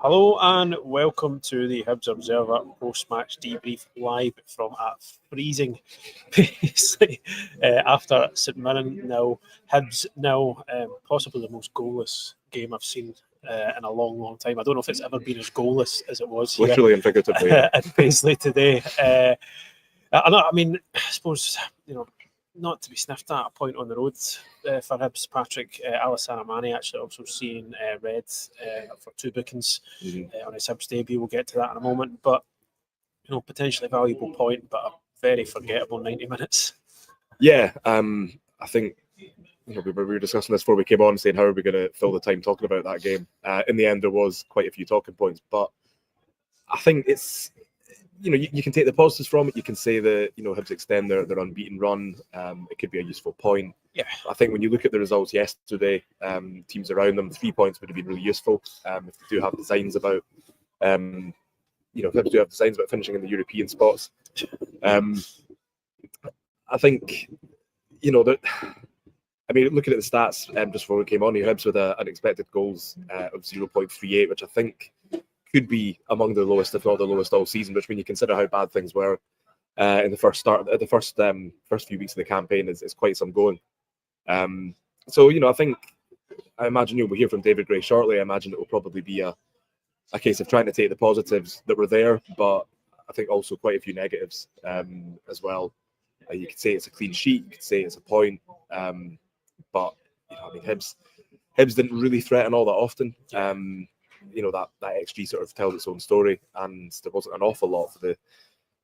Hello and welcome to the Hibs Observer post-match debrief live from a freezing Paisley after St Mirren 0, Hibs 0, possibly the most goalless game I've seen in a long, long time. I don't know if it's ever been as goalless as it was here, literally and figuratively, at Paisley today. I suppose, not to be sniffed at, a point on the road for Hibs. Patrick Alassane actually also seeing red for two bookings on his Hibs debut. We'll get to that in a moment, but potentially a valuable point, but a very forgettable 90 minutes. Yeah, I think we were discussing this before we came on, saying how are we going to fill the time talking about that game. In the end, there was quite a few talking points, but I think it's you can take the positives from it. You can say that Hibs extend their unbeaten run. It could be a useful point. Yeah, I think when you look at the results yesterday, teams around them, 3 points would have been really useful. If they do have designs about, Hibs do have designs about finishing in the European spots. I think that. I mean, looking at the stats just before we came on, Hibs with unexpected goals of 0.38, which I think could be among the lowest, if not the lowest, all season. Which, when you consider how bad things were in the first few weeks of the campaign, is quite some going. So I imagine we'll hear from David Gray shortly. I imagine it will probably be a case of trying to take the positives that were there, but I think also quite a few negatives as well. You could say it's a clean sheet. You could say it's a point. But Hibs didn't really threaten all that often. That XG sort of tells its own story, and there wasn't an awful lot for the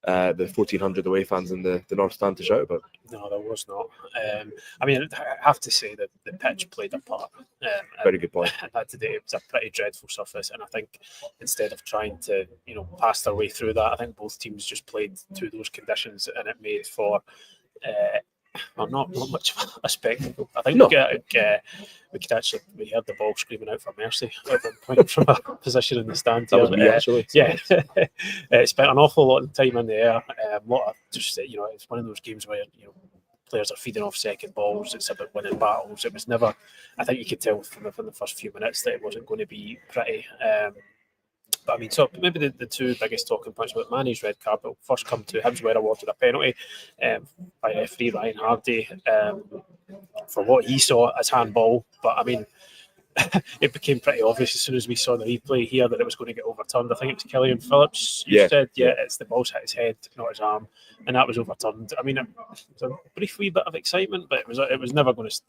1,400 away fans in the North Stand to shout about. No, there was not. I have to say that the pitch played a part. Very good point. That today it was a pretty dreadful surface, and I think instead of trying to pass their way through that, I think both teams just played to those conditions, and it made for not much of a spectacle. I think we heard the ball screaming out for mercy at one point from a position in the stand. That was me, actually. Yeah, spent an awful lot of time in the air. It's one of those games where players are feeding off second balls. It's about winning battles. It was never. I think you could tell from the first few minutes that it wasn't going to be pretty. But so maybe the two biggest talking points about Manny's red card will first come to Hibs, were awarded a penalty by referee Ryan Hardy for what he saw as handball. But it became pretty obvious as soon as we saw the replay here that it was going to get overturned. I think it was Killian Phillips. Said, it's the ball's hit his head, not his arm, and that was overturned. It was a brief wee bit of excitement, but it was never going to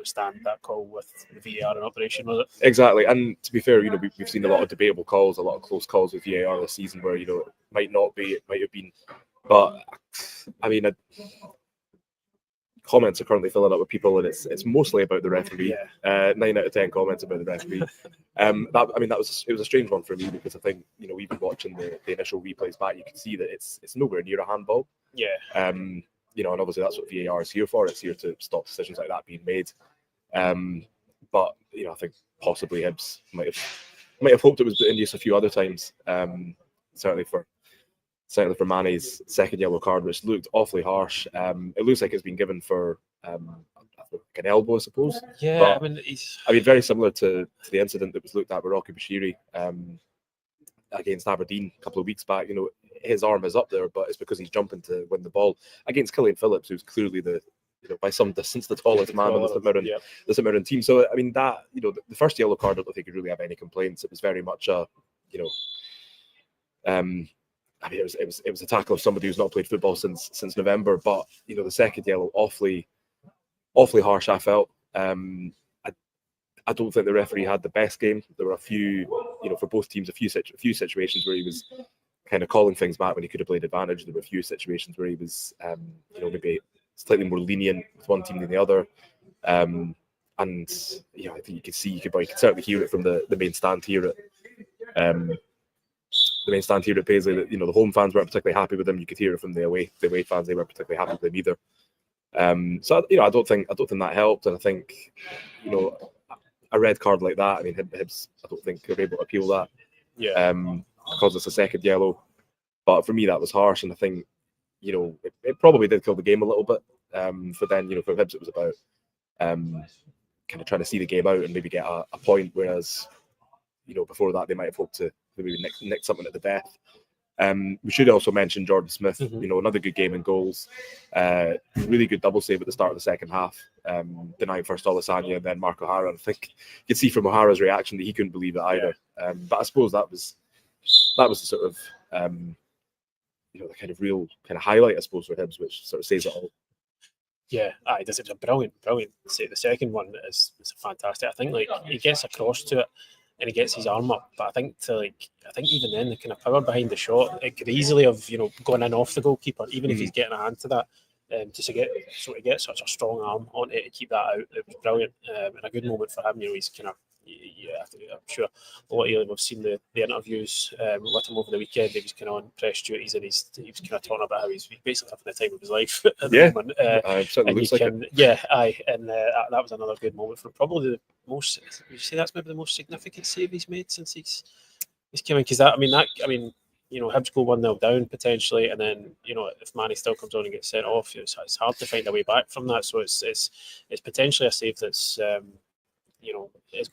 stand that call with the VAR in operation, was it? Exactly. And to be fair, we've seen a lot of debatable calls, a lot of close calls with VAR this season where it might not be, it might have been, but comments are currently filling up with people, and it's mostly about the referee. 9 out of 10 comments about the referee. It was a strange one for me, because I think even watching the initial replays back, you can see that it's nowhere near a handball. And obviously that's what VAR is here for. It's here to stop decisions like that being made. But I think possibly Hibs might have hoped it was in use a few other times. Certainly for Mane's second yellow card, which looked awfully harsh. It looks like it's been given for an elbow, I suppose. Yeah, but, very similar to the incident that was looked at with Rocky Bashiri against Aberdeen a couple of weeks back. His arm is up there, but it's because he's jumping to win the ball against Killian Phillips, who's clearly by some distance the tallest man on the St Mirren team. So the first yellow card, I don't think he'd really have any complaints. It was very much a it was a tackle of somebody who's not played football since November. But the second yellow, awfully harsh, I felt. I don't think the referee had the best game. There were a few, for both teams, a few situations where he was kind of calling things back when he could have played advantage. There were a few situations where he was, maybe slightly more lenient with one team than the other. And I think you could certainly hear it from the main stand here at Paisley, that the home fans weren't particularly happy with him. You could hear it from the away fans; they weren't particularly happy with him either. So I don't think that helped, and I think a red card like that, Hibs, I don't think they're able to appeal that. Because it's a second yellow. But for me, that was harsh, and I think it probably did kill the game a little bit. For Hibs, it was about kind of trying to see the game out and maybe get a point, whereas before that they might have hoped to maybe nick something at the death. We should also mention Jordan Smith, another good game in goals. Really good double save at the start of the second half, denying first Olasanya and then Mark O'Hara. And I think you could see from O'Hara's reaction that he couldn't believe it either. But I suppose that was the sort of the kind of real kind of highlight, I suppose, for Hibs, which sort of says it all. Yeah, this is a brilliant save. The second one is fantastic. I think he gets across to it and he gets his arm up, but I think even then the kind of power behind the shot, it could easily have gone in off the goalkeeper, even if he's getting a hand to that. To get such a strong arm on it to keep that out, it was brilliant and a good moment for him. He's kind of. I'm sure a lot of you have seen the interviews with him over the weekend. He was kind of on press duties and he was kind of talking about how he's basically having the time of his life at the moment. Certainly looks like it. That was another good moment for him. Probably the most. Would you say that's maybe the most significant save he's made since he's come in? Because Hibs go 1-0 down potentially, and then if Manny still comes on and gets sent off, it's hard to find a way back from that. So it's potentially a save that's. It's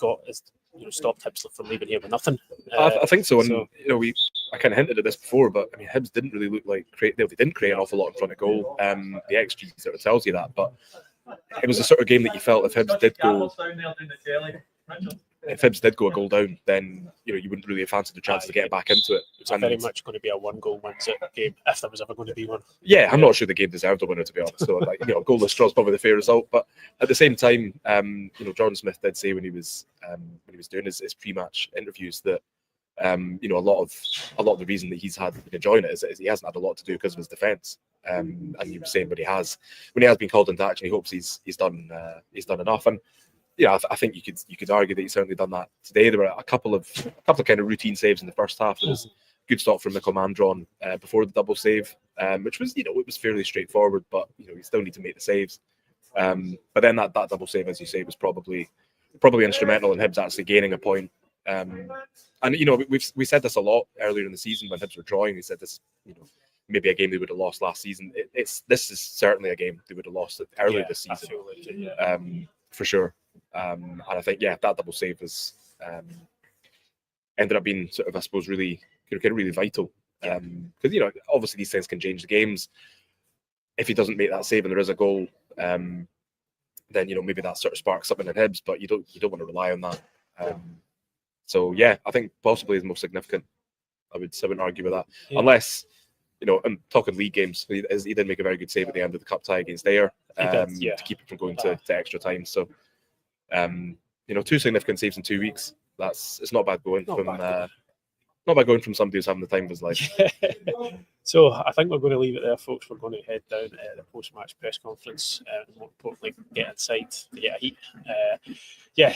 stopped Hibs from leaving here with nothing. I think so, and I kind of hinted at this before, but Hibs didn't really look like they didn't create an awful lot in front of goal. The XG sort of tells you that, but it was the sort of game that you felt if Hibs did go a goal down, then you wouldn't really have fancied the chance to get back into it. It's very much going to be a 1-goal wins it game if there was ever going to be one. Yeah, I'm not sure the game deserved a winner, to be honest. So goalless draw is probably the fair result. But at the same time, Jordan Smith did say when he was doing his pre-match interviews that a lot of the reason that he's had been enjoying it is he hasn't had a lot to do because of his defence. And he was saying when he has been called into action, he hopes he's done enough. And I think you could argue that he's certainly done that today. There were a couple of kind of routine saves in the first half. There was a good stop from Mikkel Mandron before the double save, which was it was fairly straightforward, but you still need to make the saves. But then that double save, as you say, was probably instrumental in Hibs actually gaining a point. And we said this a lot earlier in the season when Hibs were drawing. We said this, maybe a game they would have lost last season. This is certainly a game they would have lost earlier this season, for sure. And I think that double save was ended up being sort of, I suppose, really vital because obviously these things can change the games. If he doesn't make that save and there is a goal, then maybe that sort of sparks something in Hibs, but you don't want to rely on that. So I think possibly is most significant. I wouldn't argue with that, unless I'm talking league games. He did make a very good save at the end of the cup tie against Ayr to keep it from going to extra time. So. 2 significant saves in 2 weeks. It's not bad going from somebody who's having the time of his life. So I think we're going to leave it there, folks. We're going to head down the post-match press conference and more importantly get inside to get a heat.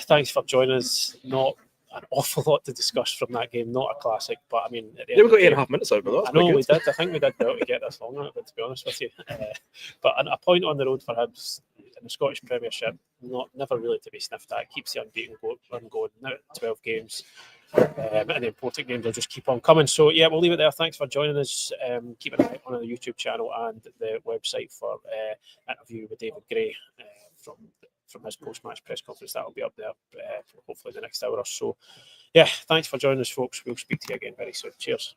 Thanks for joining us. Not an awful lot to discuss from that game. Not a classic, but we've got 8.5 minutes out of it. I know we did. I think we did well to get this long on it, but to be honest with you. But a point on the road for Hibs in the Scottish Premiership, never really to be sniffed at. It keeps the unbeaten run going. Now 12 games. And the important games will just keep on coming. So we'll leave it there. Thanks for joining us. Keep an eye on the YouTube channel and the website for interview with David Gray from his post-match press conference. That will be up there hopefully the next hour or so. Thanks for joining us, folks. We'll speak to you again very soon. Cheers.